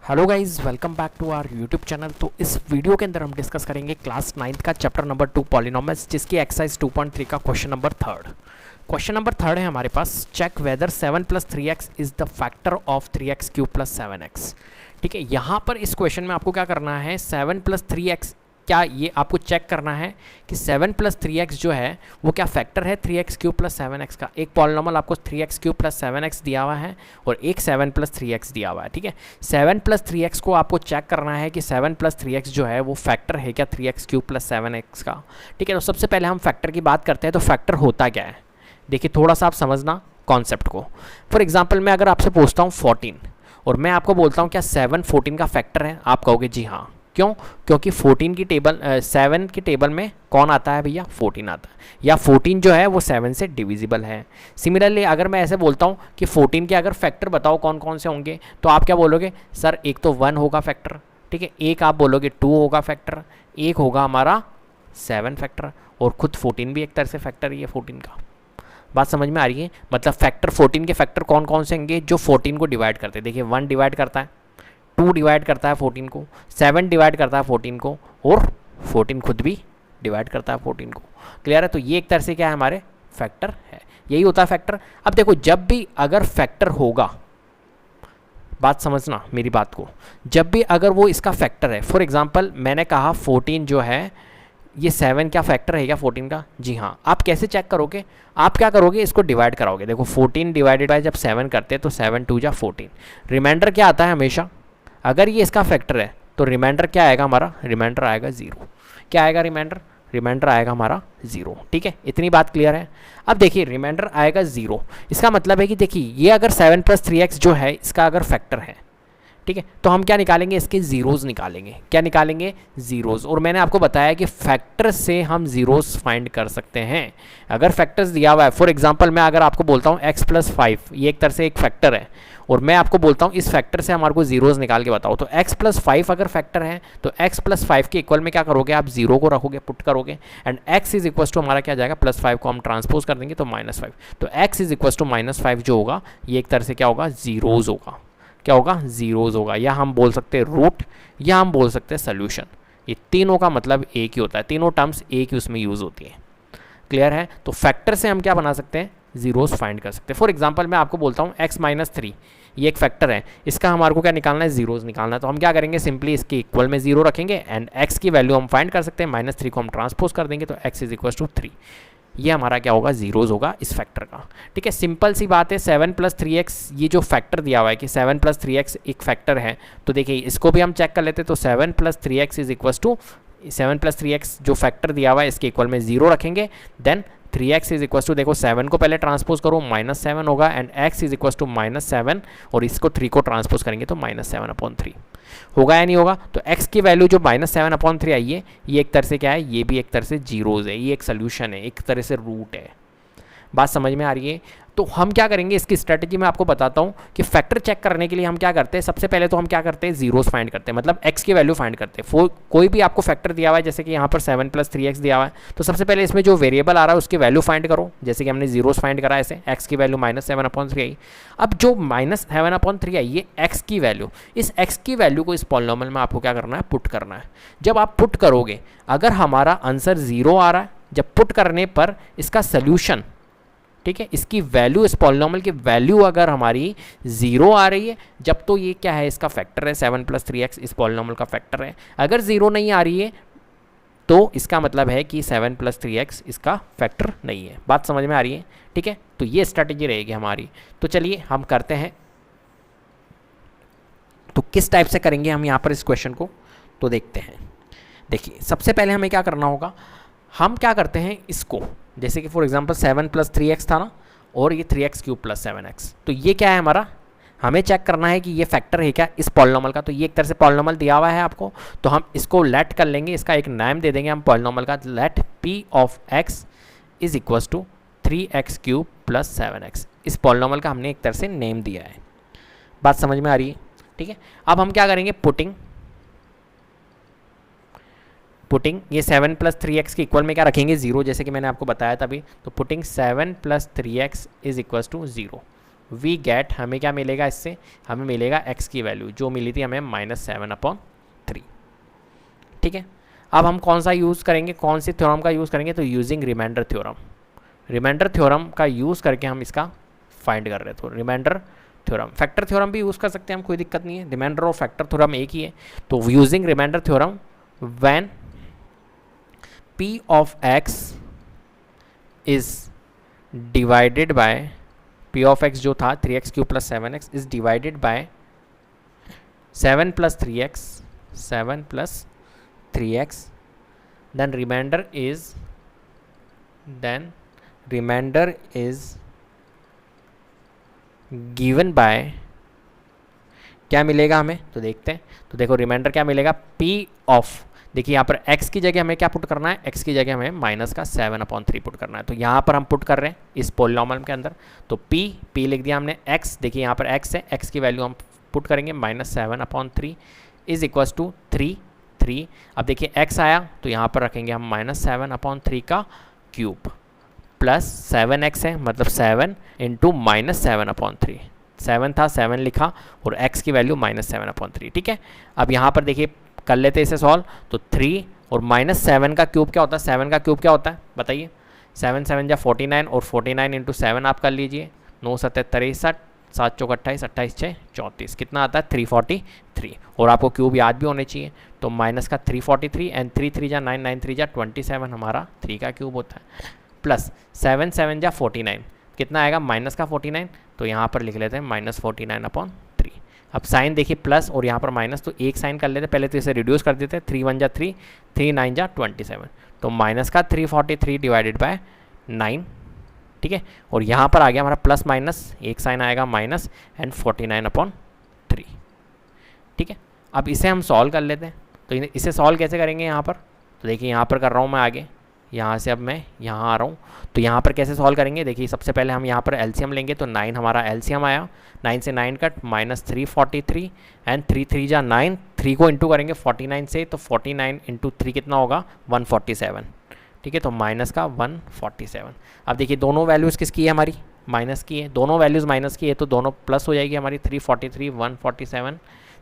Hello guys, welcome back to our YouTube channel. तो इस video के अंदर हम डिस्कस करेंगे क्लास 9th का चैप्टर नंबर 2 पॉलिनोमियल्स, जिसकी एक्सरसाइज 2.3 का question number third. Question number third है हमारे पास, check whether 7 + 3x is the factor of 3x³ + 7x। ठीक है, यहाँ पर इस क्वेश्चन में आपको क्या करना है, 7 + 3x, क्या ये आपको चेक करना है कि 7 + 3x जो है वो क्या फैक्टर है 3x³ + 7x का। एक पॉलिनोमियल आपको 3x³ + 7x दिया हुआ है और एक 7 + 3x दिया हुआ है। ठीक है, 7 + 3x को आपको चेक करना है कि 7 + 3x जो है वो फैक्टर है क्या 3x³ + 7x का। ठीक है, तो सबसे पहले हम फैक्टर की बात करते हैं। तो फैक्टर होता क्या है, देखिए थोड़ा सा आप समझना कॉन्सेप्ट को। फॉर एग्जाम्पल मैं अगर आपसे पूछता हूँ 14 और मैं आपको बोलता हूँ क्या 7 14 का फैक्टर है, आप कहोगे जी हाँ। क्यों? क्योंकि 14 की टेबल 7 की टेबल में कौन आता है भैया, 14 आता है, या 14 जो है वो 7 से डिविजिबल है। सिमिलरली अगर मैं ऐसे बोलता हूँ कि 14 के अगर फैक्टर बताओ कौन कौन से होंगे, तो आप क्या बोलोगे, सर एक तो 1 होगा फैक्टर, ठीक है, एक आप बोलोगे 2 होगा फैक्टर, एक होगा हमारा 7 फैक्टर, और खुद 14 भी एक तरह से फैक्टर ही है 14 का। बात समझ में आ रही है? मतलब फैक्टर 14 के फैक्टर कौन कौन से होंगे जो 14 को डिवाइड करते हैं। देखिए 1 डिवाइड करता है, 2 डिवाइड करता है 14 को, 7 डिवाइड करता है 14 को, और 14 खुद भी डिवाइड करता है 14 को। क्लियर है? तो ये एक तरह से क्या है, हमारे फैक्टर है, यही होता है फैक्टर। अब देखो जब भी अगर फैक्टर होगा, बात समझना मेरी बात को, जब भी अगर वो इसका फैक्टर है, फॉर एग्जांपल मैंने कहा 14 जो है ये 7 क्या फैक्टर है क्या 14 का, जी हाँ। आप कैसे चेक करोगे, आप क्या करोगे, इसको डिवाइड कराओगे। देखो 14 डिवाइडेड बाय जब 7 करते हैं तो 7 2 जा 14, रिमाइंडर क्या आता है हमेशा, अगर ये इसका फैक्टर है तो रिमाइंडर क्या आएगा हमारा, रिमाइंडर आएगा 0। क्या आएगा रिमाइंडर, रिमाइंडर आएगा हमारा 0। ठीक है, इतनी बात क्लियर है। अब देखिए रिमाइंडर आएगा 0, इसका मतलब है कि देखिए ये अगर 7 + 3x जो है इसका अगर फैक्टर है, ठीक है, तो हम क्या निकालेंगे, इसके जीरोस निकालेंगे। क्या निकालेंगे, जीरोस। और मैंने आपको बताया कि फैक्टर से हम जीरोस फाइंड कर सकते हैं। अगर फैक्टर्स दिया हुआ है, फॉर एग्जांपल मैं अगर आपको बोलता हूँ x + 5, ये एक तरह से एक फैक्टर है, और मैं आपको बोलता हूँ इस फैक्टर से हमारे को जीरोस निकाल के बताओ, तो x + 5 अगर फैक्टर है तो x + 5 के इक्वल में क्या करोगे, आप 0 को रखोगे, पुट करोगे, एंड x = हमारा क्या जाएगा, +5 को हम ट्रांसपोज कर देंगे तो -5। तो x = -5 जो होगा ये एक तरह से क्या होगा, जीरोस होगा। क्या होगा, जीरोस होगा, या हम बोल सकते हैं रूट, या हम बोल सकते हैं सोल्यूशन। ये तीनों का मतलब एक ही होता है, तीनों टर्म्स एक ही उसमें यूज होती है। क्लियर है? तो फैक्टर से हम क्या बना सकते हैं, जीरोस फाइंड कर सकते हैं। फॉर एग्जांपल मैं आपको बोलता हूँ x - 3, ये एक फैक्टर है, इसका हमारे को क्या निकालना है, जीरोस निकालना है। तो हम क्या करेंगे, सिंपली इसके इक्वल में 0 रखेंगे, एंड x की वैल्यू हम फाइंड कर सकते हैं, -3 को हम ट्रांसपोज कर देंगे तो x = 3। ये हमारा क्या होगा, जीरोस होगा इस फैक्टर का। ठीक है, सिंपल सी बात है। 7 + 3x ये जो फैक्टर दिया हुआ है कि 7 + 3x एक फैक्टर है, तो देखिए इसको भी हम चेक कर लेते हैं। तो 7 + 3x = 7 + 3x जो फैक्टर दिया हुआ है इसके इक्वल में 0 रखेंगे, देन 3x देखो 7 को पहले ट्रांसपोज करो, -7 होगा, एंड x -7, और इसको 3 को ट्रांसपोज करेंगे तो -7/3 होगा या नहीं होगा। तो x की वैल्यू जो -7/3 आई है, ये एक तरह से क्या है, ये भी एक तरह से जीरोज है, ये एक सोल्यूशन है, एक तरह से रूट है। बात समझ में आ रही है? तो हम क्या करेंगे, इसकी स्ट्रेटजी मैं आपको बताता हूं कि फैक्टर चेक करने के लिए हम क्या करते हैं, सबसे पहले तो हम क्या करते हैं, जीरोस फाइंड करते हैं, मतलब x की वैल्यू फाइंड करते हैं। कोई भी आपको फैक्टर दिया हुआ है, जैसे कि यहाँ पर 7 + 3x दिया हुआ है, तो सबसे पहले इसमें जो वेरिएबल आ रहा है उसकी वैल्यू फाइंड करो। जैसे कि हमने जीरोस फाइंड करा, ऐसे x की वैल्यू -7/3 आई। अब जो -7/3 आई ये x की वैल्यू, इस x की वैल्यू को इस पॉलिनोमियल में आपको क्या करना है, पुट करना है। जब आप पुट करोगे, अगर हमारा आंसर 0 आ रहा है, जब पुट करने पर इसका सोल्यूशन, ठीक है, इसकी वैल्यू, इस पॉलिनोमियल की वैल्यू अगर हमारी 0 आ रही है, जब तो ये क्या है, इसका फैक्टर है, 7 + 3x इस पॉलिनोमियल का फैक्टर है। अगर 0 नहीं आ रही है तो इसका मतलब है कि 7 + 3x इसका फैक्टर नहीं है। बात समझ में आ रही है? ठीक है, तो ये स्ट्रैटेजी रहेगी हमारी। तो चलिए हम करते हैं, तो किस टाइप से करेंगे हम यहाँ पर इस क्वेश्चन को, तो देखते हैं। देखिए सबसे पहले हमें क्या करना होगा, हम क्या करते हैं इसको, जैसे कि फॉर एग्जांपल 7 + 3x था ना, और ये 3x³ + 7x, तो ये क्या है हमारा, हमें चेक करना है कि ये फैक्टर है क्या इस पॉलिनोमियल का। तो ये एक तरह से पॉलिनोमियल दिया हुआ है आपको, तो हम इसको लेट कर लेंगे, इसका एक नाम दे देंगे हम पॉलिनोमियल का, late p of x = 3x³ + 7x। इस पॉलिनोमियल का हमने एक तरह से नेम दिया है। बात समझ में आ रही है? ठीक है, अब हम क्या करेंगे, पुटिंग ये 7 + 3x के इक्वल में क्या रखेंगे, 0, जैसे कि मैंने आपको बताया था अभी। तो पुटिंग 7 + 3x = 0, वी गेट, हमें क्या मिलेगा इससे, हमें मिलेगा x की वैल्यू जो मिली थी हमें -7/3। ठीक है, अब हम कौन सा यूज़ करेंगे, कौन सी थ्योरम का यूज़ करेंगे, तो using remainder theorem. Remainder theorem का यूज़ करके हम इसका फाइंड कर रहे हैं। तो रिमाइंडर थ्योरम, फैक्टर थ्योरम भी यूज़ कर सकते हैं हम, कोई दिक्कत नहीं है, रिमाइंडर और फैक्टर थ्योरम एक ही है। तो using remainder theorem when p of x is divided by p of x जो था 3x³ + 7x is divided by 7 + 3x, 7 + 3x, then remainder is given by, क्या मिलेगा हमें, तो देखते हैं। तो देखो रिमाइंडर क्या मिलेगा, p ऑफ, देखिए यहाँ पर x की जगह हमें क्या पुट करना है, x की जगह हमें -7/3 पुट करना है। तो यहाँ पर हम पुट कर रहे हैं इस पॉलिनॉमियल के अंदर। तो p लिख दिया हमने, x देखिए यहाँ पर x है, x की वैल्यू हम पुट करेंगे -7/3 इज इक्वल्स टू 3। अब देखिए x आया तो यहाँ पर रखेंगे हम -7/3 का क्यूब प्लस 7x है, मतलब 7 इंटू -7/3, 7 था 7 लिखा और x की वैल्यू -7/3। ठीक है, अब यहाँ पर देखिए कर लेते इसे सॉल्व। तो 3 और -7 का क्यूब क्या होता है, 7 का क्यूब क्या होता है बताइए, 7 7 जा 49 और 49 इंटू 7 आप कर लीजिए, 9 7 63, 7 चौक 28, 28 6 34, कितना आता है 343। और आपको क्यूब याद भी होने चाहिए, तो माइनस का 343 एंड 3 3 जा 9, 9 3 जा 27 हमारा 3 का क्यूब होता है, प्लस 7 7 जा 49, कितना आएगा -49, तो यहाँ पर लिख लेते हैं -49/3। अब साइन देखिए प्लस और यहाँ पर माइनस, तो एक साइन कर लेते, पहले तो इसे रिड्यूस कर देते, 3 1 जा 3, 3 9 जा 27, तो माइनस का 343 डिवाइडेड बाय 9। ठीक है, और यहाँ पर आ गया हमारा प्लस माइनस, एक साइन आएगा माइनस एंड 49/3। ठीक है, अब इसे हम सॉल्व कर लेते हैं। तो इसे सॉल्व कैसे करेंगे यहाँ पर, तो देखिए यहाँ पर कर रहा हूँ मैं आगे, यहाँ से अब मैं यहाँ आ रहा हूँ। तो यहाँ पर कैसे सॉल्व करेंगे, देखिए सबसे पहले हम यहाँ पर एलसीएम लेंगे, तो 9 हमारा एलसीएम आया, 9 से 9 कट -343 एंड 3 3 जा 9, 3 को इंटू करेंगे 49 से, तो 49 इंटू 3 कितना होगा 147। ठीक है, तो माइनस का 147। अब देखिए दोनों वैल्यूज़ किसकी है, हमारी माइनस की है, दोनों वैल्यूज़ माइनस की है, तो दोनों प्लस हो जाएगी हमारी, 343 147,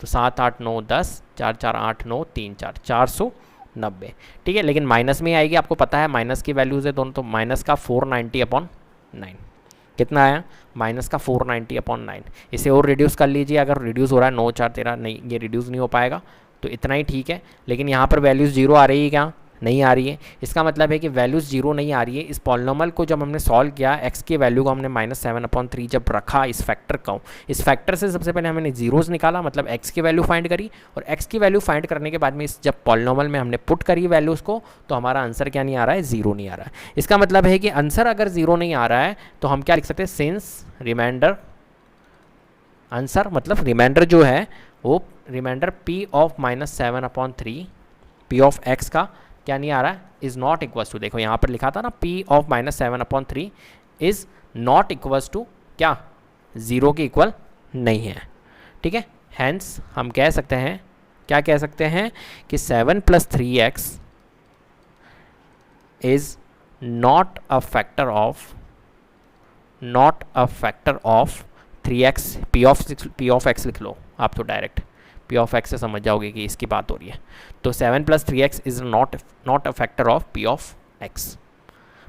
तो 7 8 9 10, 4 4 8 9 3 4, 490। ठीक है, लेकिन माइनस में आएगी, आपको पता है माइनस की वैल्यूज़ है दोनों, तो माइनस का 490/9 कितना आया, माइनस का 490/9। इसे और रिड्यूस कर लीजिए, अगर रिड्यूस हो रहा है 9 4 13, नहीं ये रिड्यूस नहीं हो पाएगा, तो इतना ही ठीक है। लेकिन यहाँ पर वैल्यूज़ 0 आ रही है क्या, नहीं आ रही है, इसका मतलब है कि वैल्यूज़ 0 नहीं आ रही है। इस पॉलिनॉमियल को जब हमने सॉल्व किया, x की वैल्यू को हमने -7/3 जब रखा इस फैक्टर को, इस फैक्टर से सबसे पहले हमने जीरोज़ निकाला, मतलब x की वैल्यू फाइंड करी, और x की वैल्यू फाइंड करने के बाद में इस जब पॉलिनॉमियल में हमने पुट करी वैल्यूज़ को, तो हमारा आंसर क्या नहीं आ रहा है, 0 नहीं आ रहा है। इसका मतलब है कि आंसर अगर 0 नहीं आ रहा है तो हम क्या लिख सकते हैं, सिंस रिमाइंडर, आंसर मतलब रिमाइंडर जो है वो remainder p of -7/3, p of x का क्या नहीं आ रहा है, इज़ नॉट इक्वल्स टू, देखो यहाँ पर लिखा था ना p of -7/3 is not equals to क्या, 0 के इक्वल नहीं है। ठीक है, हैंस हम कह सकते हैं, क्या कह सकते हैं कि 7 + 3x is not a factor of 3x, p of x लिख लो आप, तो डायरेक्ट p ऑफ x से समझ जाओगे कि इसकी बात हो रही है। तो 7 + 3x is not a factor of p of x।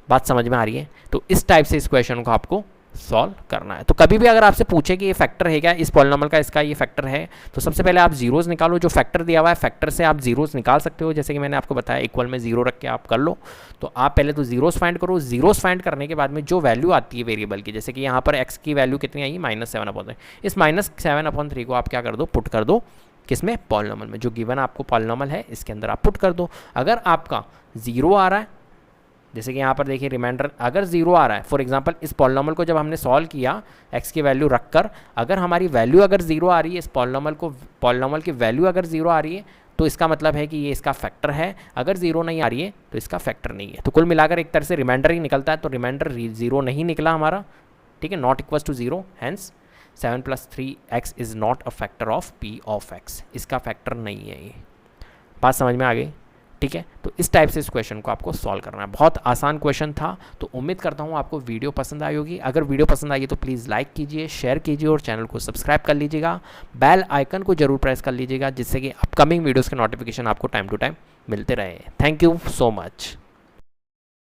बात समझ में आ रही है, तो इस टाइप से इस क्वेश्चन को आपको सॉल्व करना है। तो कभी भी अगर आपसे पूछे कि ये फैक्टर है क्या, इस पॉलिनॉमियल का इसका ये फैक्टर है, तो सबसे पहले आप जीरोज़ निकालो, जो फैक्टर दिया हुआ है फैक्टर से आप जीरोज़ निकाल सकते हो, जैसे कि मैंने आपको बताया इक्वल में 0 रख के आप कर लो। तो आप पहले तो जीरोज़ फाइंड करो, जीरोज़ फाइंड करने के बाद में जो वैल्यू आती है वेरिएबल की, जैसे कि यहाँ पर x की वैल्यू कितनी आई, -7/3, इस -7/3 को आप क्या कर दो, पुट कर दो किसमें, पॉलिनॉमियल में, जो गिवन आपको पॉलिनॉमियल है इसके अंदर आप पुट कर दो। अगर आपका 0 आ रहा है, जैसे कि यहाँ पर देखिए रिमाइंडर अगर 0 आ रहा है, फॉर एग्जांपल इस पॉलिनॉमियल को जब हमने सॉल्व किया x की वैल्यू रखकर, अगर हमारी वैल्यू अगर 0 आ रही है, इस पॉलिनॉमियल की वैल्यू अगर 0 आ रही है, तो इसका मतलब है कि ये इसका फैक्टर है। अगर 0 नहीं आ रही है तो इसका फैक्टर नहीं है। तो कुल मिलाकर एक तरह से रिमाइंडर ही निकलता है, तो रिमाइंडर 0 नहीं निकला हमारा। ठीक है, not equals to 0, hence 7 + 3x is not a factor of p of x, इसका फैक्टर नहीं है ये। बात समझ में आ गई। ठीक है, तो इस टाइप से इस क्वेश्चन को आपको सॉल्व करना है। बहुत आसान क्वेश्चन था, तो उम्मीद करता हूँ आपको वीडियो पसंद आई होगी। अगर वीडियो पसंद आई तो प्लीज़ लाइक कीजिए, शेयर कीजिए और चैनल को सब्सक्राइब कर लीजिएगा। बेल आइकन को जरूर प्रेस कर लीजिएगा, जिससे कि अपकमिंग वीडियोज़ के नोटिफिकेशन आपको टाइम टू टाइम मिलते रहे। Thank you so much.